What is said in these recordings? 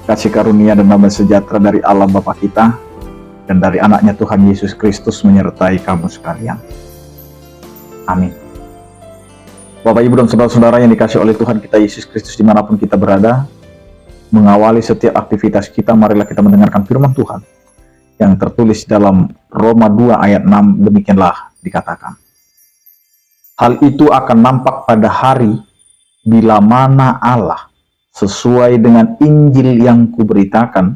Kasih karunia dan damai sejahtera dari Allah Bapa kita dan dari anaknya Tuhan Yesus Kristus menyertai kamu sekalian. Amin. Bapak, Ibu, dan saudara-saudara yang dikasih oleh Tuhan kita Yesus Kristus dimanapun kita berada, mengawali setiap aktivitas kita, marilah kita mendengarkan firman Tuhan yang tertulis dalam Roma 2 ayat 6, demikianlah dikatakan. Hal itu akan nampak pada hari bila mana Allah sesuai dengan Injil yang kuberitakan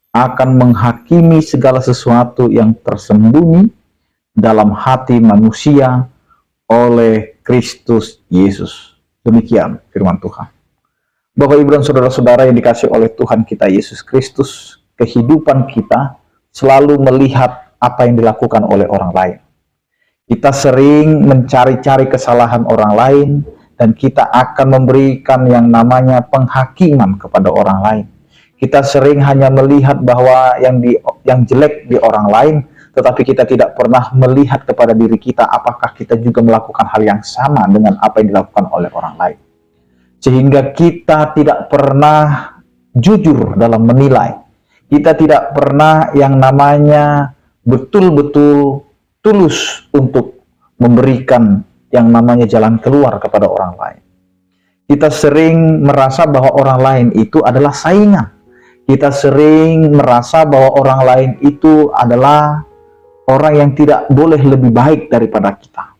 akan menghakimi segala sesuatu yang tersembunyi dalam hati manusia oleh Kristus Yesus. Demikian firman Tuhan. Bapak, Ibu, dan saudara-saudara yang dikasih oleh Tuhan kita Yesus Kristus, kehidupan kita selalu melihat apa yang dilakukan oleh orang lain. Kita sering mencari-cari kesalahan orang lain, dan kita akan memberikan yang namanya penghakiman kepada orang lain. Kita sering hanya melihat bahwa yang jelek di orang lain, tetapi kita tidak pernah melihat kepada diri kita apakah kita juga melakukan hal yang sama dengan apa yang dilakukan oleh orang lain. Sehingga kita tidak pernah jujur dalam menilai. Kita tidak pernah yang namanya betul-betul tulus untuk memberikan yang namanya jalan keluar kepada orang lain. Kita sering merasa bahwa orang lain itu adalah saingan. Kita sering merasa bahwa orang lain itu adalah orang yang tidak boleh lebih baik daripada kita.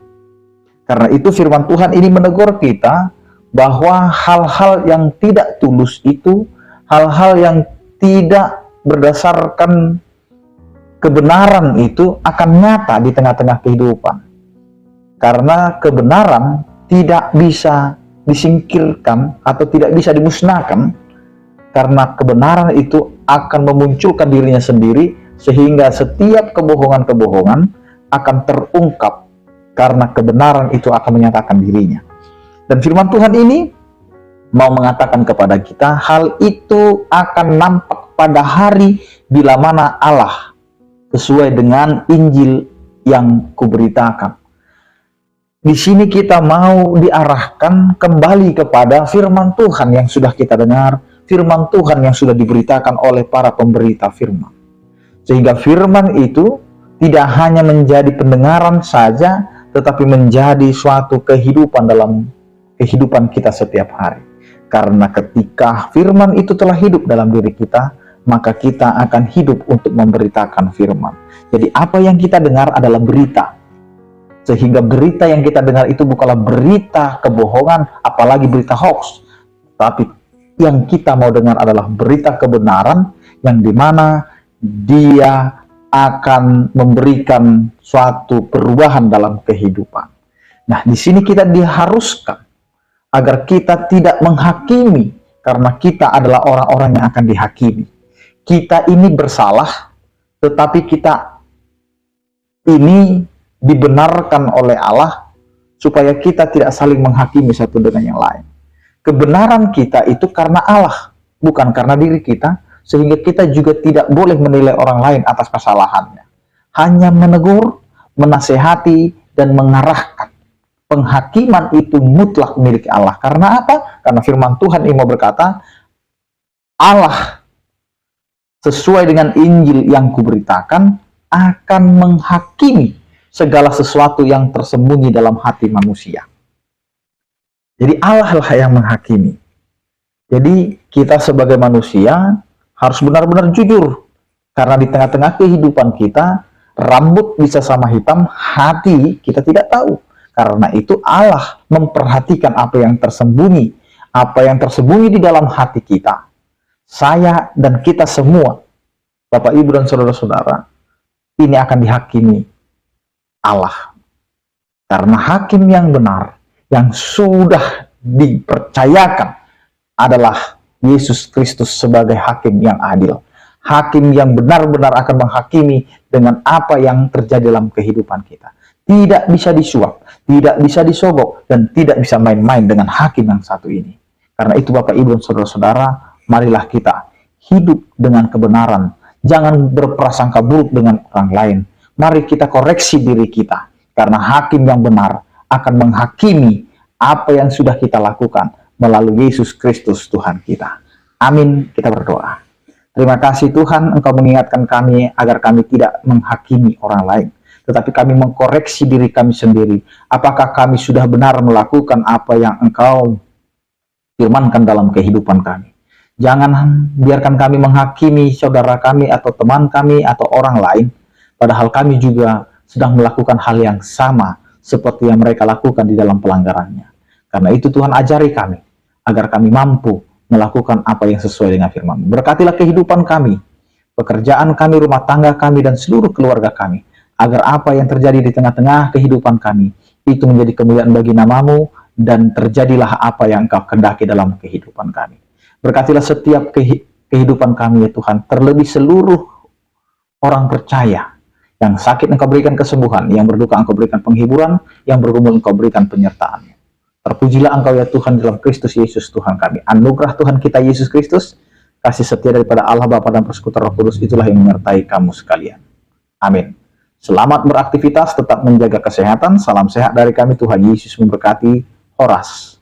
Karena itu firman Tuhan ini menegur kita bahwa hal-hal yang tidak tulus itu, hal-hal yang tidak berdasarkan kebenaran itu akan nyata di tengah-tengah kehidupan. Karena kebenaran tidak bisa disingkirkan atau tidak bisa dimusnahkan, karena kebenaran itu akan memunculkan dirinya sendiri, sehingga setiap kebohongan-kebohongan akan terungkap karena kebenaran itu akan menyatakan dirinya. Dan firman Tuhan ini mau mengatakan kepada kita, hal itu akan nampak pada hari bila mana Allah sesuai dengan Injil yang kuberitakan. Di sini kita mau diarahkan kembali kepada firman Tuhan yang sudah kita dengar, firman Tuhan yang sudah diberitakan oleh para pemberita firman. Sehingga firman itu tidak hanya menjadi pendengaran saja, tetapi menjadi suatu kehidupan dalam kehidupan kita setiap hari. Karena ketika firman itu telah hidup dalam diri kita, maka kita akan hidup untuk memberitakan firman. Jadi apa yang kita dengar adalah berita. Sehingga berita yang kita dengar itu bukanlah berita kebohongan, apalagi berita hoax. Tapi yang kita mau dengar adalah berita kebenaran, yang dimana dia akan memberikan suatu perubahan dalam kehidupan. Nah, di sini kita diharuskan agar kita tidak menghakimi, karena kita adalah orang-orang yang akan dihakimi. Kita ini bersalah, tetapi kita ini dibenarkan oleh Allah supaya kita tidak saling menghakimi satu dengan yang lain. Kebenaran kita itu karena Allah, bukan karena diri kita, sehingga kita juga tidak boleh menilai orang lain atas kesalahannya. Hanya menegur, menasehati, dan mengarahkan. Penghakiman itu mutlak milik Allah. Karena apa? Karena firman Tuhan ini mau berkata, Allah sesuai dengan Injil yang kuberitakan akan menghakimi segala sesuatu yang tersembunyi dalam hati manusia. Jadi Allah lah yang menghakimi. Jadi kita sebagai manusia harus benar-benar jujur. Karena di tengah-tengah kehidupan kita, rambut bisa sama hitam, hati kita tidak tahu. Karena itu Allah memperhatikan apa yang tersembunyi. Apa yang tersembunyi di dalam hati kita. Saya dan kita semua, Bapak, Ibu, dan saudara-saudara, ini akan dihakimi Allah. Karena hakim yang benar yang sudah dipercayakan adalah Yesus Kristus sebagai hakim yang adil. Hakim yang benar-benar akan menghakimi dengan apa yang terjadi dalam kehidupan kita. Tidak bisa disuap, tidak bisa disogok, dan tidak bisa main-main dengan hakim yang satu ini. Karena itu Bapak, Ibu, dan saudara-saudara, marilah kita hidup dengan kebenaran. Jangan berprasangka buruk dengan orang lain. Mari kita koreksi diri kita, karena hakim yang benar akan menghakimi apa yang sudah kita lakukan melalui Yesus Kristus Tuhan kita. Amin. Kita berdoa. Terima kasih Tuhan, Engkau mengingatkan kami agar kami tidak menghakimi orang lain, tetapi kami mengkoreksi diri kami sendiri. Apakah kami sudah benar melakukan apa yang Engkau firmankan dalam kehidupan kami? Jangan biarkan kami menghakimi saudara kami atau teman kami atau orang lain, padahal kami juga sedang melakukan hal yang sama seperti yang mereka lakukan di dalam pelanggarannya. Karena itu Tuhan ajari kami, agar kami mampu melakukan apa yang sesuai dengan firman. Berkatilah kehidupan kami, pekerjaan kami, rumah tangga kami, dan seluruh keluarga kami, agar apa yang terjadi di tengah-tengah kehidupan kami, itu menjadi kemuliaan bagi nama-Mu, dan terjadilah apa yang Engkau kehendaki dalam kehidupan kami. Berkatilah setiap kehidupan kami ya Tuhan, terlebih seluruh orang percaya. Yang sakit Engkau berikan kesembuhan, yang berduka Engkau berikan penghiburan, yang bergumul Engkau berikan penyertaan. Terpujilah Engkau ya Tuhan dalam Kristus Yesus Tuhan kami. Anugerah Tuhan kita Yesus Kristus, kasih setia daripada Allah Bapa dan Persekutuan Roh Kudus, itulah yang menyertai kamu sekalian. Amin. Selamat beraktivitas, tetap menjaga kesehatan. Salam sehat dari kami, Tuhan Yesus memberkati. Horas.